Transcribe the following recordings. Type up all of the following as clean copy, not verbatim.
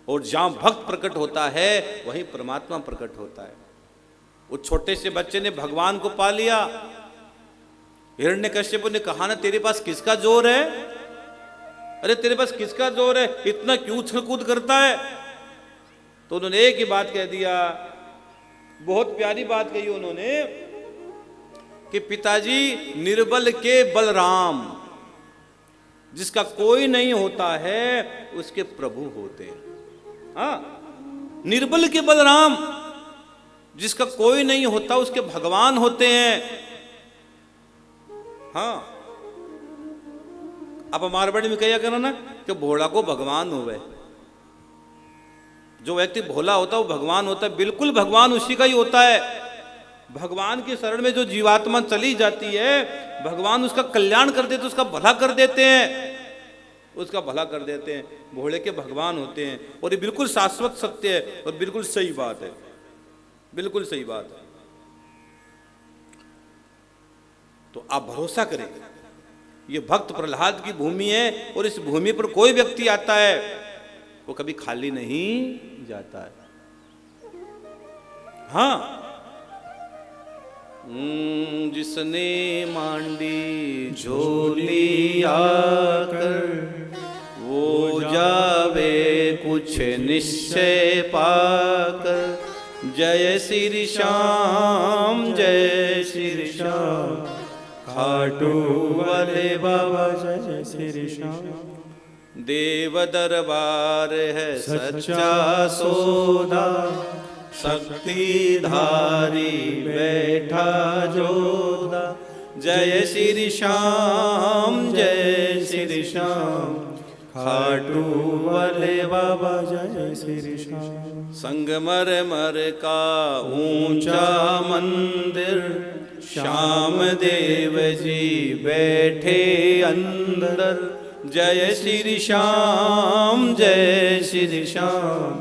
और जहां भक्त प्रकट होता है वहीं परमात्मा प्रकट होता है। उस छोटे से बच्चे ने भगवान को पा लिया। हिरण्यकश्यप ने कहा ना, तेरे पास किसका जोर है? अरे तेरे पास किसका जोर है, इतना क्यों उछल कूद करता है? तो उन्होंने एक ही बात कह दिया, बहुत प्यारी बात कही उन्होंने कि पिताजी, निर्बल के बलराम, जिसका कोई नहीं होता है उसके प्रभु होते हैं। हाँ, निर्बल के बलराम, जिसका कोई नहीं होता उसके भगवान होते हैं। हाँ, अब मारवाड़ी में कहा करो ना कि भोला को भगवान होवे। जो व्यक्ति भोला होता है वो भगवान होता है। बिल्कुल भगवान उसी का ही होता है। भगवान की शरण में जो जीवात्मा चली जाती है, भगवान उसका कल्याण कर देते, उसका भला कर देते हैं, उसका भला कर देते हैं। भोले के भगवान होते हैं। और ये बिल्कुल शाश्वत सत्य है और बिल्कुल सही बात है, बिल्कुल सही बात है। तो आप भरोसा करें, ये भक्त प्रहलाद की भूमि है और इस भूमि पर कोई व्यक्ति आता है वो कभी खाली नहीं जाता है। हाँ, जिसने मांडी झोली आकर, वो जावे कुछ निश्चय पाकर। जय श्री श्याम, जय श्री श्याम, खाटू वाले बाबा जय श्री श्याम। देव दरबार है सच्चा सौदा, शक्ति धारी बैठा जोधा। जय श्री श्याम, जय श्री श्याम, खाटू वाले बाबा जय श्री श्याम। संगमरमर का ऊंचा मंदिर, श्याम देव जी बैठे अंदर। जय श्री श्याम, जय श्री श्याम,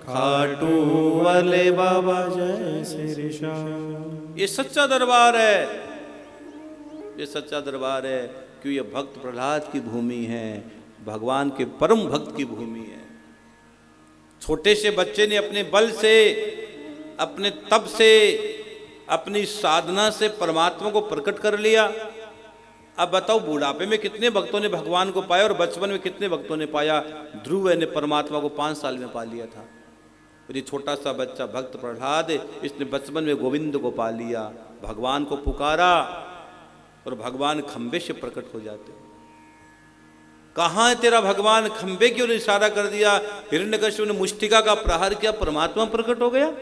खाटू वाले बाबा जय श्री श्याम। ये सच्चा दरबार है, ये सच्चा दरबार है, क्यों? ये भक्त प्रहलाद की भूमि है, भगवान के परम भक्त की भूमि है। छोटे से बच्चे ने अपने बल से, अपने तप से, अपनी साधना से परमात्मा को प्रकट कर लिया। अब बताओ, बुढ़ापे में कितने भक्तों ने भगवान को पाया और बचपन में कितने भक्तों ने पाया? ध्रुव ने परमात्मा को 5 साल में पा लिया था। और ये छोटा सा बच्चा भक्त प्रहलाद, इसने बचपन में गोविंद को पा लिया, भगवान को पुकारा और भगवान खंबे से प्रकट हो जाते। कहाँ है तेरा भगवान? खंबे की ओर इशारा कर दिया। हिरण्यकश्यप ने मुष्टिका का प्रहार किया, परमात्मा प्रकट हो गया।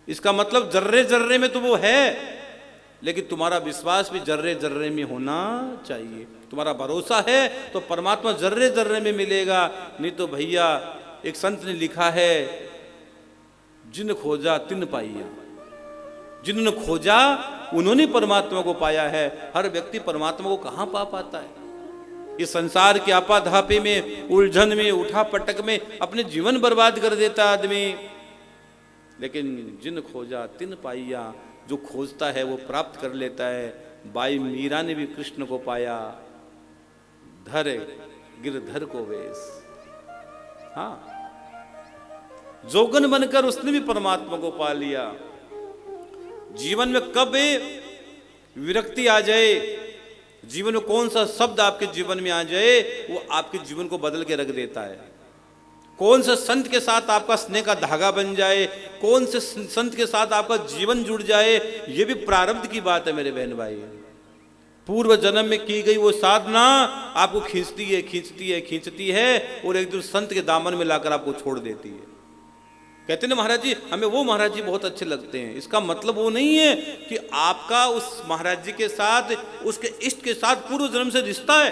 इसका मतलब जर्रे जर्रे में तो वो है, लेकिन तुम्हारा विश्वास भी जर्रे जर्रे में होना चाहिए। तुम्हारा भरोसा है तो परमात्मा जर्रे जर्रे में मिलेगा। नहीं तो भैया, एक संत ने लिखा है, जिन खोजा तिन पाइया। जिन्होंने खोजा उन्होंने परमात्मा को पाया है। हर व्यक्ति परमात्मा को कहाँ पा पाता है? इस संसार के आपाधापे में, उलझन में, उठा पटक में अपने जीवन बर्बाद कर देता आदमी। लेकिन जिन खोजा तिन पाइया, जो खोजता है वो प्राप्त कर लेता है। बाई मीरा ने भी कृष्ण को पाया, धर गिरधर को वेश। हाँ, जोगन बनकर उसने भी परमात्मा को पा लिया। जीवन में कब विरक्ति आ जाए, जीवन में कौन सा शब्द आपके जीवन में आ जाए, वो आपके जीवन को बदल के रख देता है। कौन से संत के साथ आपका स्नेह का धागा बन जाए, कौन से संत के साथ आपका जीवन जुड़ जाए, ये भी प्रारब्ध की बात है मेरे बहन भाई। पूर्व जन्म में की गई वो साधना आपको खींचती है, खींचती है, खींचती है और एक दिन संत के दामन में लाकर आपको छोड़ देती है। कहते हैं महाराज जी, हमें वो महाराज जी बहुत अच्छे लगते हैं। इसका मतलब वो नहीं है कि आपका उस महाराज जी के साथ, उसके इष्ट के साथ पूर्व जन्म से रिश्ता है।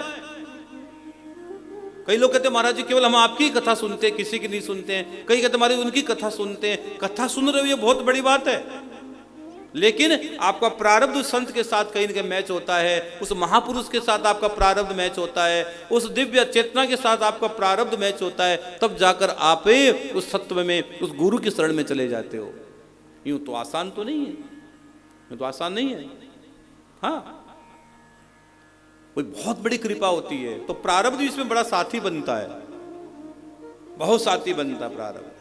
कई लोग कहते हैं महाराज जी केवल हम आपकी कथा सुनते हैं, किसी की नहीं सुनते हैं। कई कहते महाराज उनकी कथा सुनते हैं। कथा सुन रहे हो ये बहुत बड़ी बात है, लेकिन आपका प्रारब्ध उस संत के साथ कहीं ना कहीं मैच होता है, उस महापुरुष के साथ आपका प्रारब्ध मैच होता है, उस दिव्य चेतना के साथ आपका प्रारब्ध मैच होता है, तब जाकर आप उस सत्व में, उस गुरु की शरण में चले जाते हो। यूं तो आसान तो नहीं है, यूं तो आसान नहीं है। हाँ, कोई बहुत बड़ी कृपा होती है तो प्रारब्ध इसमें बड़ा साथी बनता है। बहुत साथी बनता प्रारब्ध।